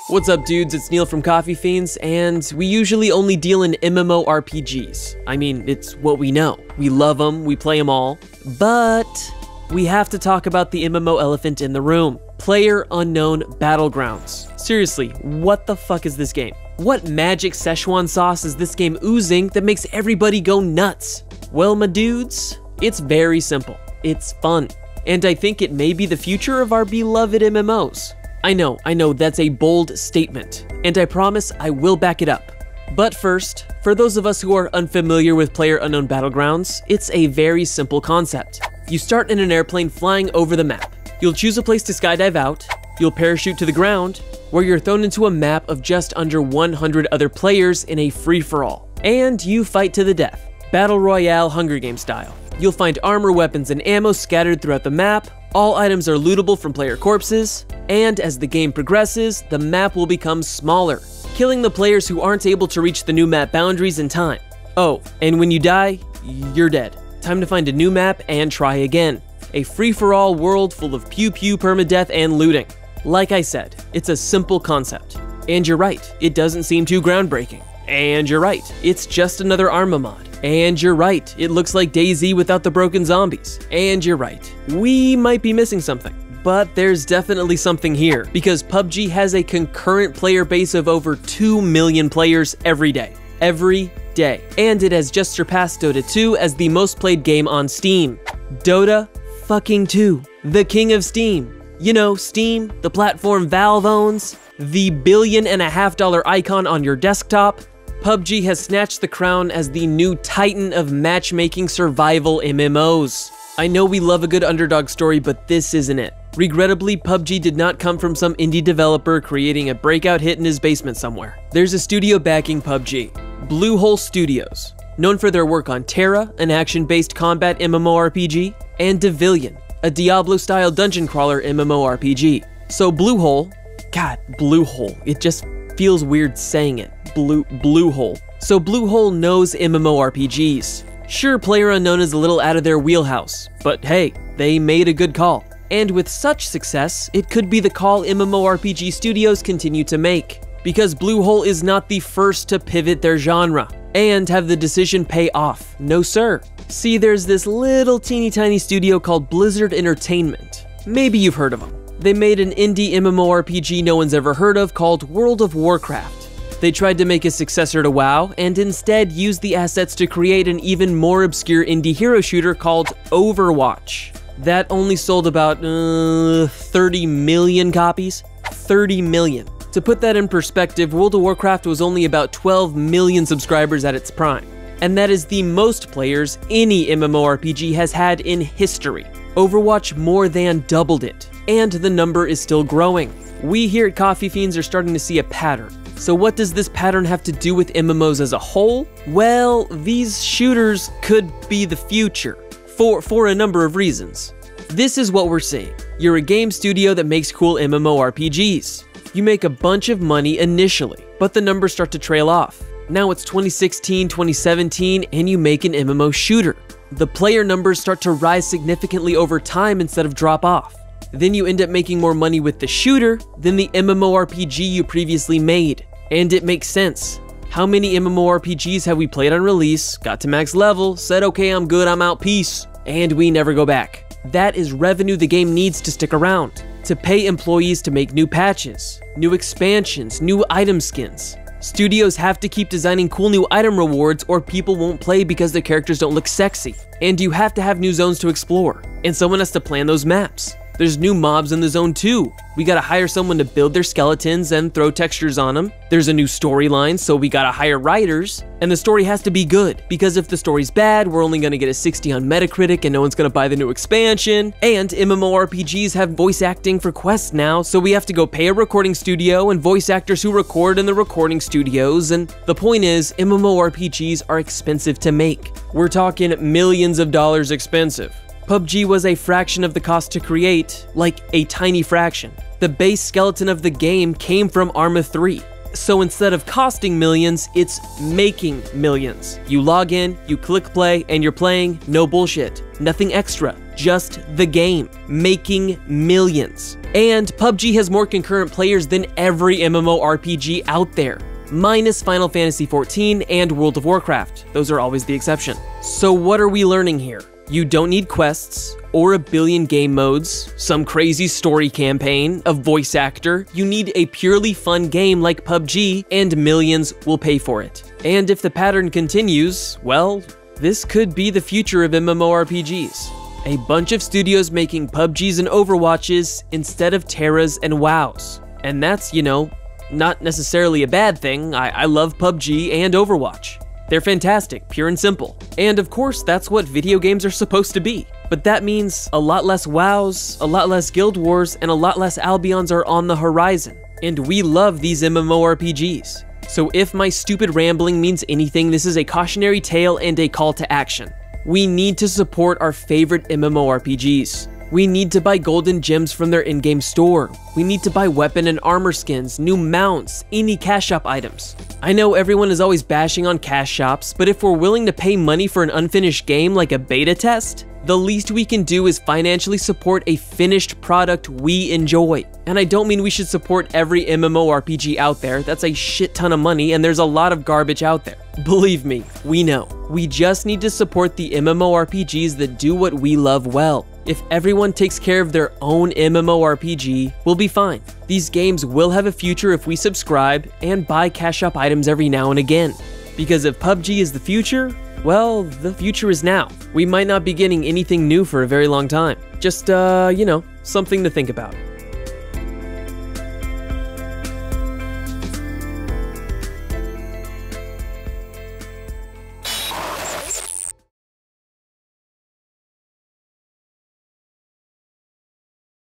What's up, dudes? It's Neil from Coffee Fiends, and we usually only deal in MMORPGs. I mean, it's what we know. We love them, we play them all, but we have to talk about the MMO elephant in the room. PlayerUnknown Battlegrounds. Seriously, what the fuck is this game? What magic Szechuan sauce is this game oozing that makes everybody go nuts? Well, my dudes, it's very simple. It's fun. And I think it may be the future of our beloved MMOs. I know, that's a bold statement, and I promise I will back it up. But first, for those of us who are unfamiliar with PlayerUnknown Battlegrounds, it's a very simple concept. You start in an airplane flying over the map. You'll choose a place to skydive out, you'll parachute to the ground, where you're thrown into a map of just under 100 other players in a free-for-all. And you fight to the death, Battle Royale Hunger Games style. You'll find armor, weapons, and ammo scattered throughout the map. All items are lootable from player corpses, and as the game progresses, the map will become smaller, killing the players who aren't able to reach the new map boundaries in time. Oh, and when you die, you're dead. Time to find a new map and try again. A free-for-all world full of pew-pew, permadeath, and looting. Like I said, it's a simple concept. And you're right, it doesn't seem too groundbreaking. And you're right, it's just another Arma mod. And you're right, it looks like DayZ without the broken zombies. And you're right, we might be missing something. But there's definitely something here, because PUBG has a concurrent player base of over 2 million players every day. Every day. And it has just surpassed Dota 2 as the most played game on Steam. Dota fucking 2, the king of Steam. You know, Steam, the platform Valve owns, the $1.5 billion icon on your desktop. PUBG has snatched the crown as the new titan of matchmaking survival MMOs. I know we love a good underdog story, but this isn't it. Regrettably, PUBG did not come from some indie developer creating a breakout hit in his basement somewhere. There's a studio backing PUBG, Bluehole Studios, known for their work on Terra, an action-based combat MMORPG, and Devilion, a Diablo-style dungeon crawler MMORPG. So Bluehole, God, Bluehole, it just feels weird saying it. Bluehole. So Bluehole knows MMORPGs. Sure, PlayerUnknown is a little out of their wheelhouse, but hey, they made a good call. And with such success, it could be the call MMORPG studios continue to make. Because Bluehole is not the first to pivot their genre, and have the decision pay off. No sir. See, there's this little teeny tiny studio called Blizzard Entertainment. Maybe you've heard of them. They made an indie MMORPG no one's ever heard of called World of Warcraft. They tried to make a successor to WoW, and instead used the assets to create an even more obscure indie hero shooter called Overwatch. That only sold about 30 million copies. 30 million. To put that in perspective, World of Warcraft was only about 12 million subscribers at its prime. And that is the most players any MMORPG has had in history. Overwatch more than doubled it, and the number is still growing. We here at Coffee Fiends are starting to see a pattern. So what does this pattern have to do with MMOs as a whole? Well, these shooters could be the future, for a number of reasons. This is what we're seeing. You're a game studio that makes cool MMORPGs. You make a bunch of money initially, but the numbers start to trail off. Now it's 2016, 2017, and you make an MMO shooter. The player numbers start to rise significantly over time instead of drop off. Then you end up making more money with the shooter than the MMORPG you previously made. And it makes sense. How many MMORPGs have we played on release, got to max level, said okay I'm good, I'm out, peace, and we never go back? That is revenue the game needs to stick around, to pay employees to make new patches, new expansions, new item skins. Studios have to keep designing cool new item rewards or people won't play because their characters don't look sexy. And you have to have new zones to explore, and someone has to plan those maps. There's new mobs in the zone too. We gotta hire someone to build their skeletons and throw textures on them. There's a new storyline, so we gotta hire writers. And the story has to be good, because if the story's bad, we're only gonna get a 60 on Metacritic and no one's gonna buy the new expansion. And MMORPGs have voice acting for quests now, so we have to go pay a recording studio and voice actors who record in the recording studios. And the point is, MMORPGs are expensive to make. We're talking millions of dollars expensive. PUBG was a fraction of the cost to create, like a tiny fraction. The base skeleton of the game came from Arma 3. So instead of costing millions, it's making millions. You log in, you click play, and you're playing, no bullshit. Nothing extra, just the game. Making millions. And PUBG has more concurrent players than every MMORPG out there, minus Final Fantasy XIV and World of Warcraft. Those are always the exception. So what are we learning here? You don't need quests, or a billion game modes, some crazy story campaign, a voice actor. You need a purely fun game like PUBG, and millions will pay for it. And if the pattern continues, well, this could be the future of MMORPGs. A bunch of studios making PUBGs and Overwatches instead of Terras and WoWs. And that's, you know, not necessarily a bad thing. I love PUBG and Overwatch. They're fantastic, pure and simple. And of course, that's what video games are supposed to be. But that means a lot less WoWs, a lot less Guild Wars, and a lot less Albions are on the horizon. And we love these MMORPGs. So if my stupid rambling means anything, this is a cautionary tale and a call to action. We need to support our favorite MMORPGs. We need to buy golden gems from their in-game store. We need to buy weapon and armor skins, new mounts, any cash shop items. I know everyone is always bashing on cash shops, but if we're willing to pay money for an unfinished game like a beta test, the least we can do is financially support a finished product we enjoy. And I don't mean we should support every MMORPG out there. That's a shit ton of money, and there's a lot of garbage out there. Believe me, we know. We just need to support the MMORPGs that do what we love well. If everyone takes care of their own MMORPG, we'll be fine. These games will have a future if we subscribe and buy cash shop items every now and again. Because if PUBG is the future, well, the future is now. We might not be getting anything new for a very long time. Just, you know, something to think about.